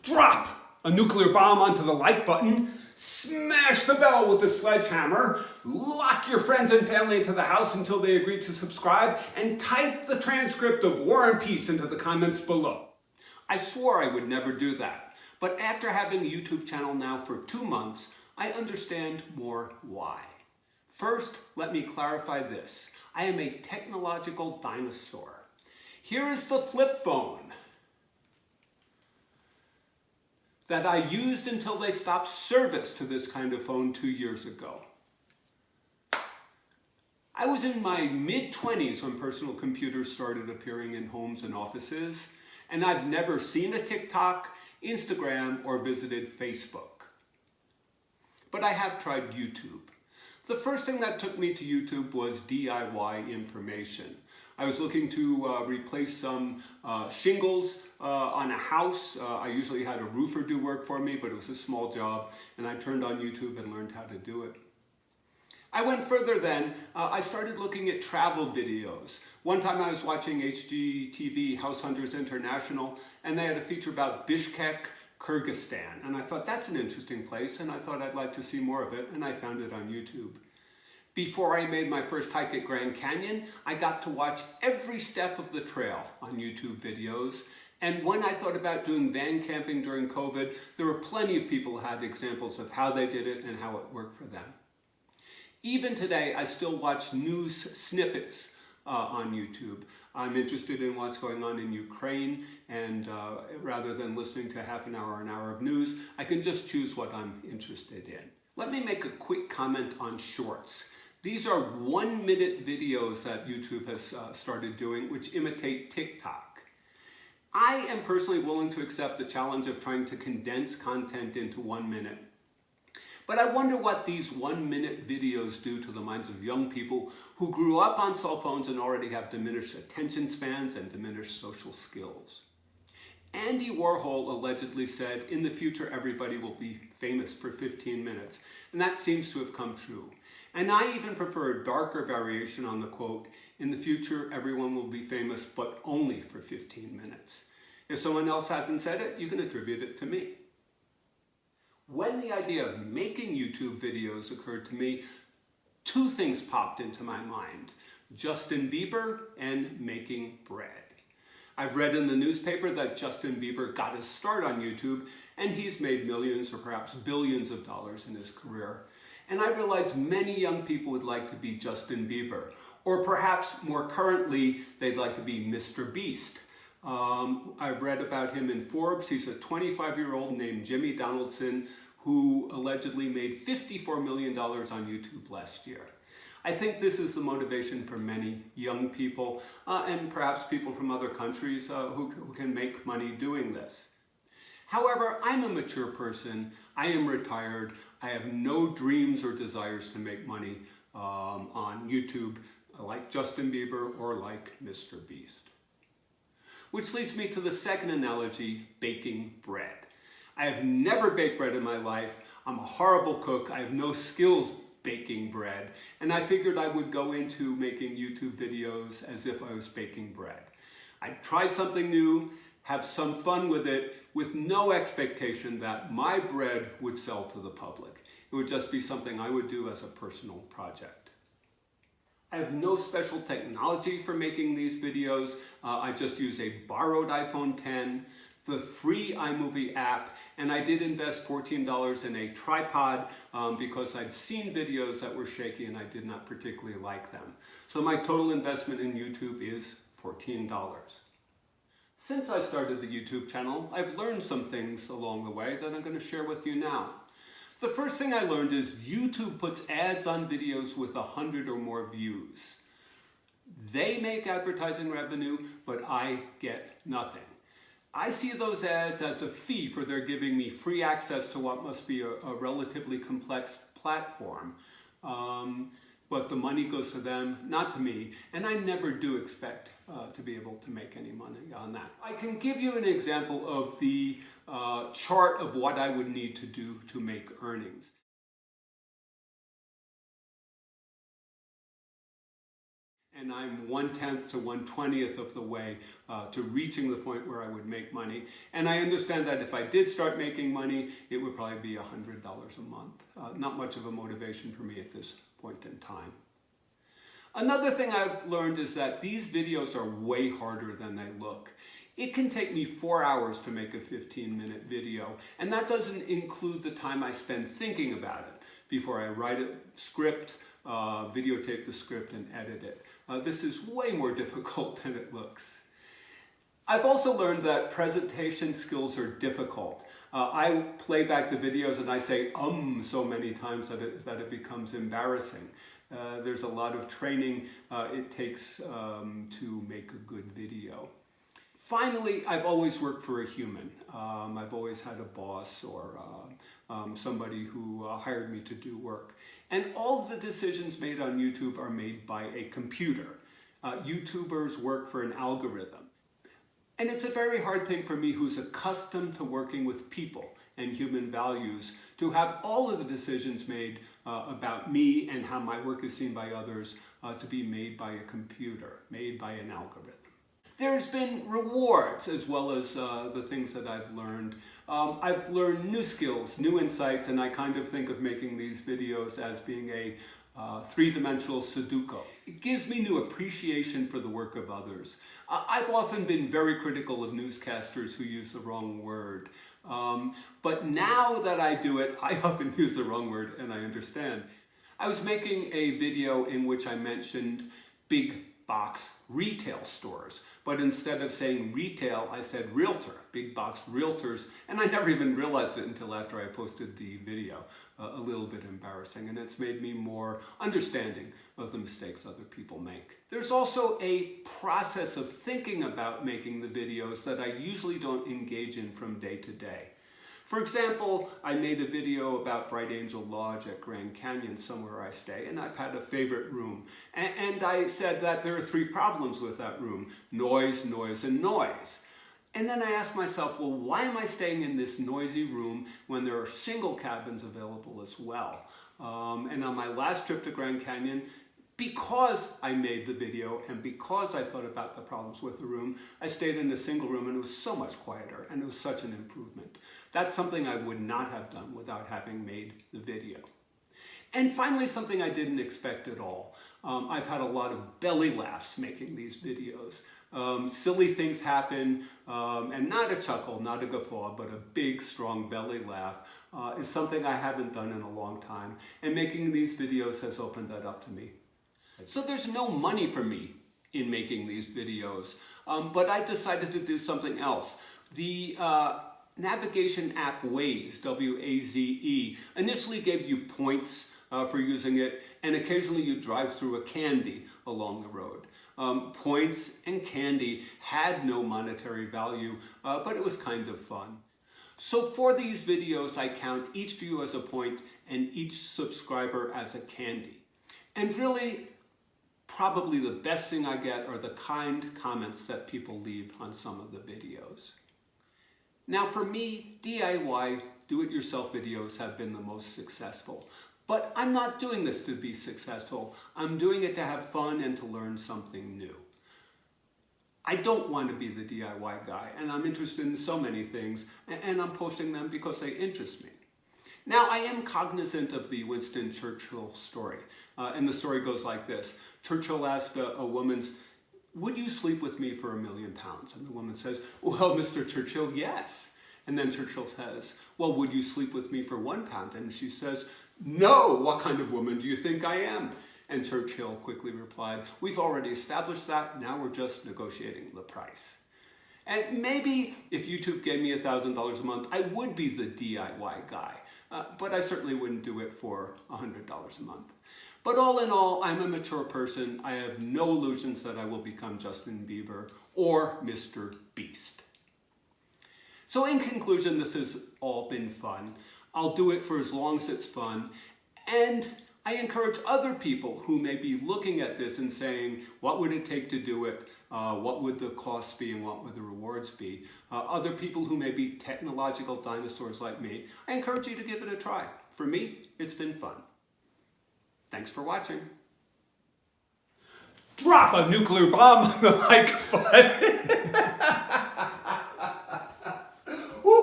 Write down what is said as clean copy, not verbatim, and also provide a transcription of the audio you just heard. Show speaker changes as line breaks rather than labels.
drop a nuclear bomb onto the like button, smash the bell with a sledgehammer, lock your friends and family into the house until they agree to subscribe, and type the transcript of War and Peace into the comments below. I swore I would never do that, but after having a YouTube channel now for 2 months, I understand more why. First, let me clarify this. I am a technological dinosaur. Here is the flip phone that I used until they stopped service to this kind of phone 2 years ago. I was in my mid-20s when personal computers started appearing in homes and offices, and I've never seen a TikTok, Instagram, or visited Facebook. But I have tried YouTube. The first thing that took me to YouTube was DIY information. I was looking to replace some shingles on a house. I usually had a roofer do work for me, but it was a small job, and I turned on YouTube and learned how to do it. I went further then. I started looking at travel videos. One time I was watching HGTV, House Hunters International, and they had a feature about Bishkek, Kyrgyzstan. And I thought, that's an interesting place, and I thought I'd like to see more of it, and I found it on YouTube. Before I made my first hike at Grand Canyon, I got to watch every step of the trail on YouTube videos. And when I thought about doing van camping during COVID, there were plenty of people who had examples of how they did it and how it worked for them. Even today, I still watch news snippets on YouTube. I'm interested in what's going on in Ukraine, and rather than listening to half an hour or an hour of news, I can just choose what I'm interested in. Let me make a quick comment on shorts. These are 1-minute videos that YouTube has started doing, which imitate TikTok. I am personally willing to accept the challenge of trying to condense content into 1 minute. But I wonder what these 1-minute videos do to the minds of young people who grew up on cell phones and already have diminished attention spans and diminished social skills. Andy Warhol allegedly said, in the future everybody will be famous for 15 minutes. And that seems to have come true. And I even prefer a darker variation on the quote, in the future everyone will be famous but only for 15 minutes. If someone else hasn't said it, you can attribute it to me. When the idea of making YouTube videos occurred to me, 2 things popped into my mind: Justin Bieber and making bread. I've read in the newspaper that Justin Bieber got his start on YouTube, and he's made millions or perhaps billions of dollars in his career. And I realize many young people would like to be Justin Bieber, or perhaps more currently, they'd like to be Mr. Beast. I've read about him in Forbes. He's a 25-year-old named Jimmy Donaldson who allegedly made $54 million on YouTube last year. I think this is the motivation for many young people and perhaps people from other countries who can make money doing this. However, I'm a mature person. I am retired. I have no dreams or desires to make money on YouTube like Justin Bieber or like Mr. Beast. Which leads me to the second analogy, baking bread. I have never baked bread in my life. I'm a horrible cook. I have no skills baking bread. And I figured I would go into making YouTube videos as if I was baking bread. I'd try something new, have some fun with it, with no expectation that my bread would sell to the public. It would just be something I would do as a personal project. I have no special technology for making these videos. I just use a borrowed iPhone 10, the free iMovie app, and I did invest $14 in a tripod because I'd seen videos that were shaky and I did not particularly like them. So my total investment in YouTube is $14. Since I started the YouTube channel, I've learned some things along the way that I'm going to share with you now. The first thing I learned is YouTube puts ads on videos with 100 or more views. They make advertising revenue, but I get nothing. I see those ads as a fee for their giving me free access to what must be a relatively complex platform. But the money goes to them, not to me, and I never do expect to be able to make any money on that. I can give you an example of the chart of what I would need to do to make earnings. and I'm 1/10 to 1/20th of the way to reaching the point where I would make money. And I understand that if I did start making money, it would probably be $100 a month. Not much of a motivation for me at this point in time. Another thing I've learned is that these videos are way harder than they look. It can take me 4 hours to make a 15-minute video, and that doesn't include the time I spend thinking about it before I write a script, videotape the script, and edit it. This is way more difficult than it looks. I've also learned that presentation skills are difficult. I play back the videos and I say so many times that it becomes embarrassing. There's a lot of training it takes to make a good video. Finally, I've always worked for a human. I've always had a boss or somebody who hired me to do work. And all the decisions made on YouTube are made by a computer. YouTubers work for an algorithm. And it's a very hard thing for me, who's accustomed to working with people and human values, to have all of the decisions made about me and how my work is seen by others to be made by a computer, made by an algorithm. There's been rewards as well as the things that I've learned. I've learned new skills, new insights, and I kind of think of making these videos as being a three-dimensional Sudoku. It gives me new appreciation for the work of others. I've often been very critical of newscasters who use the wrong word. But now that I do it, I often use the wrong word and I understand. I was making a video in which I mentioned big box retail stores, but instead of saying retail, I said realtor, big box realtors, and I never even realized it until after I posted the video. A little bit embarrassing, and it's made me more understanding of the mistakes other people make. There's also a process of thinking about making the videos that I usually don't engage in from day to day. For example, I made a video about Bright Angel Lodge at Grand Canyon, somewhere I stay, and I've had a favorite room. And I said that there are 3 problems with that room: noise, noise, and noise. And then I asked myself, well, why am I staying in this noisy room when there are single cabins available as well? And on my last trip to Grand Canyon, because I made the video and because I thought about the problems with the room, I stayed in a single room and it was so much quieter and it was such an improvement. That's something I would not have done without having made the video. And finally, something I didn't expect at all. I've had a lot of belly laughs making these videos. Silly things happen, and not a chuckle, not a guffaw, but a big, strong belly laugh is something I haven't done in a long time. And making these videos has opened that up to me. So there's no money for me in making these videos, but I decided to do something else. The navigation app Waze, W-A-Z-E, initially gave you points for using it, and occasionally you drive through a candy along the road. Points and candy had no monetary value, but it was kind of fun. So for these videos, I count each view as a point and each subscriber as a candy. And really, probably the best thing I get are the kind comments that people leave on some of the videos. Now for me, DIY, do-it-yourself videos have been the most successful. But I'm not doing this to be successful. I'm doing it to have fun and to learn something new. I don't want to be the DIY guy, and I'm interested in so many things, and I'm posting them because they interest me. Now, I am cognizant of the Winston Churchill story, and the story goes like this. Churchill asked a woman, "Would you sleep with me for £1 million?" And the woman says, "Well, Mr. Churchill, yes." And then Churchill says, "Well, would you sleep with me for £1?" And she says, "No, what kind of woman do you think I am?" And Churchill quickly replied, "We've already established that, now we're just negotiating the price." And maybe if YouTube gave me $1,000 a month, I would be the DIY guy, but I certainly wouldn't do it for $100 a month. But all in all, I'm a mature person. I have no illusions that I will become Justin Bieber or Mr. Beast. So in conclusion, this has all been fun. I'll do it for as long as it's fun, and I encourage other people who may be looking at this and saying, what would it take to do it? What would the costs be and what would the rewards be? Other people who may be technological dinosaurs like me, I encourage you to give it a try. For me, it's been fun. Thanks for watching.
drop a nuclear bomb on the microphone.